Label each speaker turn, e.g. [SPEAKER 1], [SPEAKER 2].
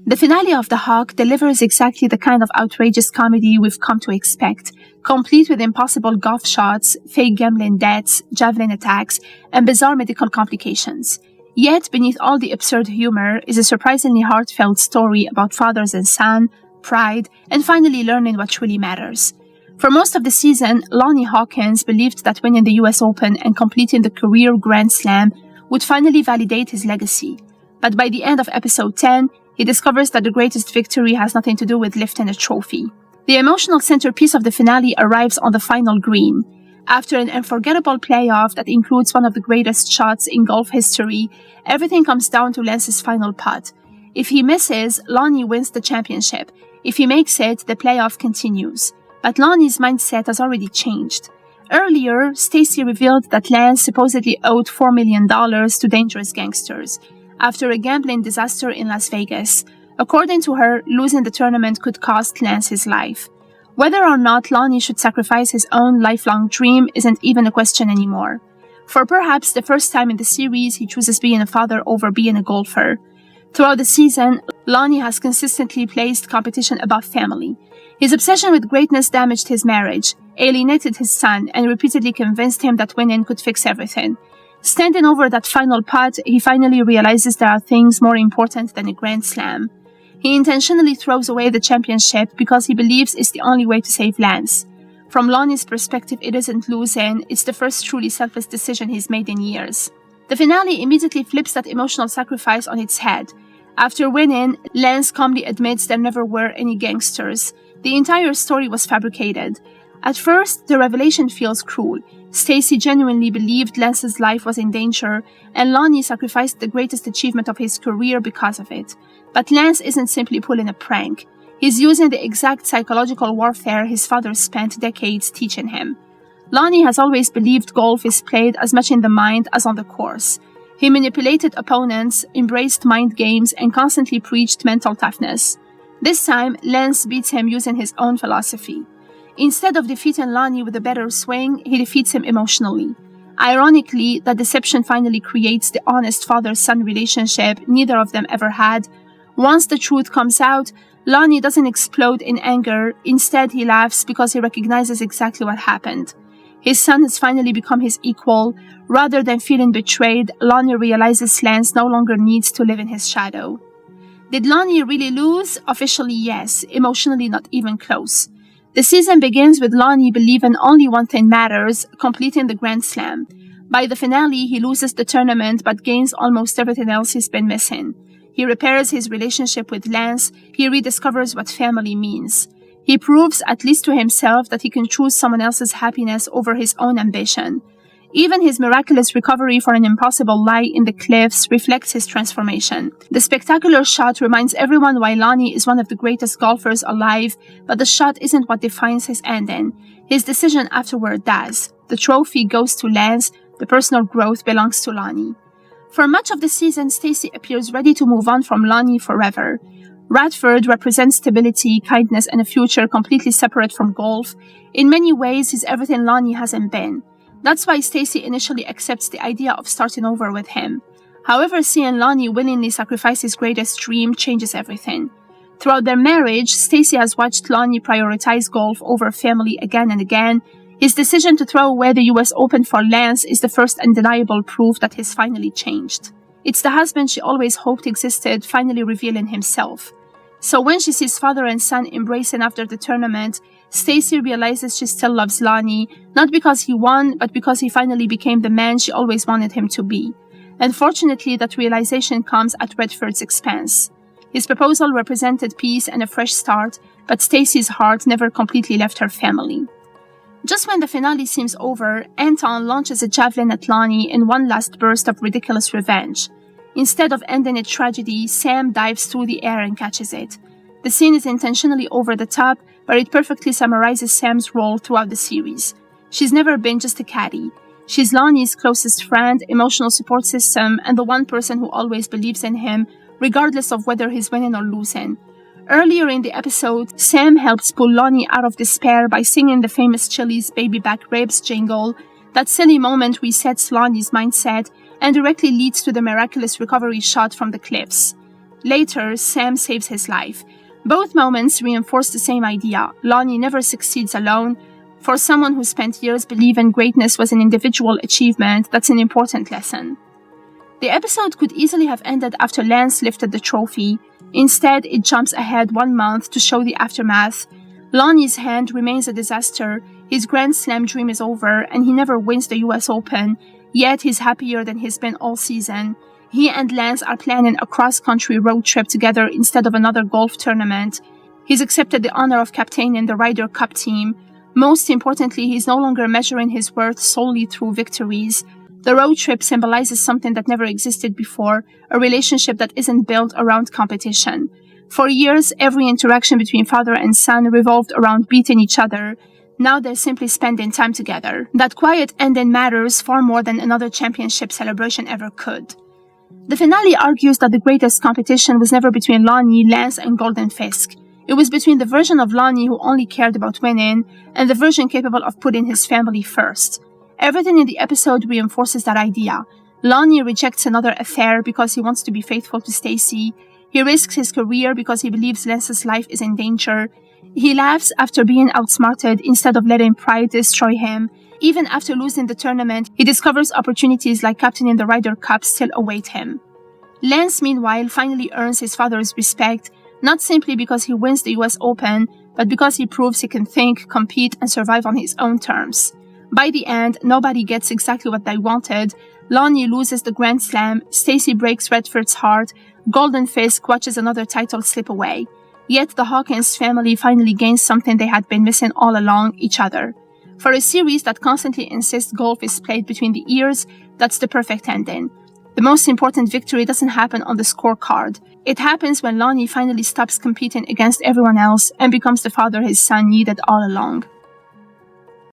[SPEAKER 1] The finale of The Hawk delivers exactly the kind of outrageous comedy we've come to expect, complete with impossible golf shots, fake gambling debts, javelin attacks, and bizarre medical complications. Yet, beneath all the absurd humor is a surprisingly heartfelt story about fathers and son, pride, and finally learning what truly matters. For most of the season, Lonnie Hawkins believed that winning the US Open and completing the career Grand Slam would finally validate his legacy. But by the end of episode 10, he discovers that the greatest victory has nothing to do with lifting a trophy. The emotional centerpiece of the finale arrives on the final green. After an unforgettable playoff that includes one of the greatest shots in golf history, everything comes down to Lance's final putt. If he misses, Lonnie wins the championship. If he makes it, the playoff continues. But Lonnie's mindset has already changed. Earlier, Stacy revealed that Lance supposedly owed $4 million to dangerous gangsters after a gambling disaster in Las Vegas. According to her, losing the tournament could cost Lance his life. Whether or not Lonnie should sacrifice his own lifelong dream isn't even a question anymore. For perhaps the first time in the series, he chooses being a father over being a golfer. Throughout the season, Lonnie has consistently placed competition above family. His obsession with greatness damaged his marriage, alienated his son, and repeatedly convinced him that winning could fix everything. Standing over that final putt, he finally realizes there are things more important than a Grand Slam. He intentionally throws away the championship because he believes it's the only way to save Lance. From Lonnie's perspective, it isn't losing, it's the first truly selfless decision he's made in years. The finale immediately flips that emotional sacrifice on its head. After winning, Lance calmly admits there never were any gangsters. The entire story was fabricated. At first, the revelation feels cruel. Stacy genuinely believed Lance's life was in danger, and Lonnie sacrificed the greatest achievement of his career because of it. But Lance isn't simply pulling a prank. He's using the exact psychological warfare his father spent decades teaching him. Lonnie has always believed golf is played as much in the mind as on the course. He manipulated opponents, embraced mind games, and constantly preached mental toughness. This time, Lance beats him using his own philosophy. Instead of defeating Lonnie with a better swing, he defeats him emotionally. Ironically, that deception finally creates the honest father-son relationship neither of them ever had. Once the truth comes out, Lonnie doesn't explode in anger. Instead, he laughs because he recognizes exactly what happened. His son has finally become his equal. Rather than feeling betrayed, Lonnie realizes Lance no longer needs to live in his shadow. Did Lonnie really lose? Officially, yes. Emotionally, not even close. The season begins with Lonnie believing only one thing matters, completing the Grand Slam. By the finale, he loses the tournament but gains almost everything else he's been missing. He repairs his relationship with Lance. He rediscovers what family means. He proves, at least to himself, that he can choose someone else's happiness over his own ambition. Even his miraculous recovery from an impossible lie in the cliffs reflects his transformation. The spectacular shot reminds everyone why Lonnie is one of the greatest golfers alive, but the shot isn't what defines his ending. His decision afterward does. The trophy goes to Lance. The personal growth belongs to Lonnie. For much of the season, Stacy appears ready to move on from Lonnie forever. Radford represents stability, kindness, and a future completely separate from golf. In many ways, he's everything Lonnie hasn't been. That's why Stacy initially accepts the idea of starting over with him. However, seeing Lonnie willingly sacrifice his greatest dream changes everything. Throughout their marriage, Stacy has watched Lonnie prioritize golf over family again and again. His decision to throw away the US Open for Lance is the first undeniable proof that he's finally changed. It's the husband she always hoped existed finally revealing himself. So when she sees father and son embracing after the tournament, Stacy realizes she still loves Lonnie, not because he won, but because he finally became the man she always wanted him to be. Unfortunately, that realization comes at Redford's expense. His proposal represented peace and a fresh start, but Stacy's heart never completely left her family. Just when the finale seems over, Anton launches a javelin at Lonnie in one last burst of ridiculous revenge. Instead of ending in tragedy, Sam dives through the air and catches it. The scene is intentionally over the top, but it perfectly summarizes Sam's role throughout the series. She's never been just a caddy. She's Lonnie's closest friend, emotional support system, and the one person who always believes in him, regardless of whether he's winning or losing. Earlier in the episode, Sam helps pull Lonnie out of despair by singing the famous Chili's Baby Back Ribs jingle. That silly moment resets Lonnie's mindset and directly leads to the miraculous recovery shot from the cliffs. Later, Sam saves his life. Both moments reinforce the same idea. Lonnie never succeeds alone. For someone who spent years believing greatness was an individual achievement, that's an important lesson. The episode could easily have ended after Lance lifted the trophy. Instead, it jumps ahead 1 month to show the aftermath. Lonnie's hand remains a disaster, his Grand Slam dream is over, and he never wins the US Open, yet he's happier than he's been all season. He and Lance are planning a cross-country road trip together instead of another golf tournament. He's accepted the honor of captaining the Ryder Cup team. Most importantly, he's no longer measuring his worth solely through victories. The road trip symbolizes something that never existed before, a relationship that isn't built around competition. For years, every interaction between father and son revolved around beating each other. Now they're simply spending time together. That quiet ending matters far more than another championship celebration ever could. The finale argues that the greatest competition was never between Lonnie, Lance, and Golden Fisk. It was between the version of Lonnie who only cared about winning and the version capable of putting his family first. Everything in the episode reinforces that idea. Lonnie rejects another affair because he wants to be faithful to Stacy. He risks his career because he believes Lance's life is in danger. He laughs after being outsmarted instead of letting pride destroy him. Even after losing the tournament, he discovers opportunities like captaining the Ryder Cup still await him. Lance, meanwhile, finally earns his father's respect, not simply because he wins the US Open, but because he proves he can think, compete, and survive on his own terms. By the end, nobody gets exactly what they wanted. Lonnie loses the Grand Slam, Stacy breaks Redford's heart, Golden Fisk watches another title slip away. Yet the Hawkins family finally gains something they had been missing all along, each other. For a series that constantly insists golf is played between the ears, that's the perfect ending. The most important victory doesn't happen on the scorecard. It happens when Lonnie finally stops competing against everyone else and becomes the father his son needed all along.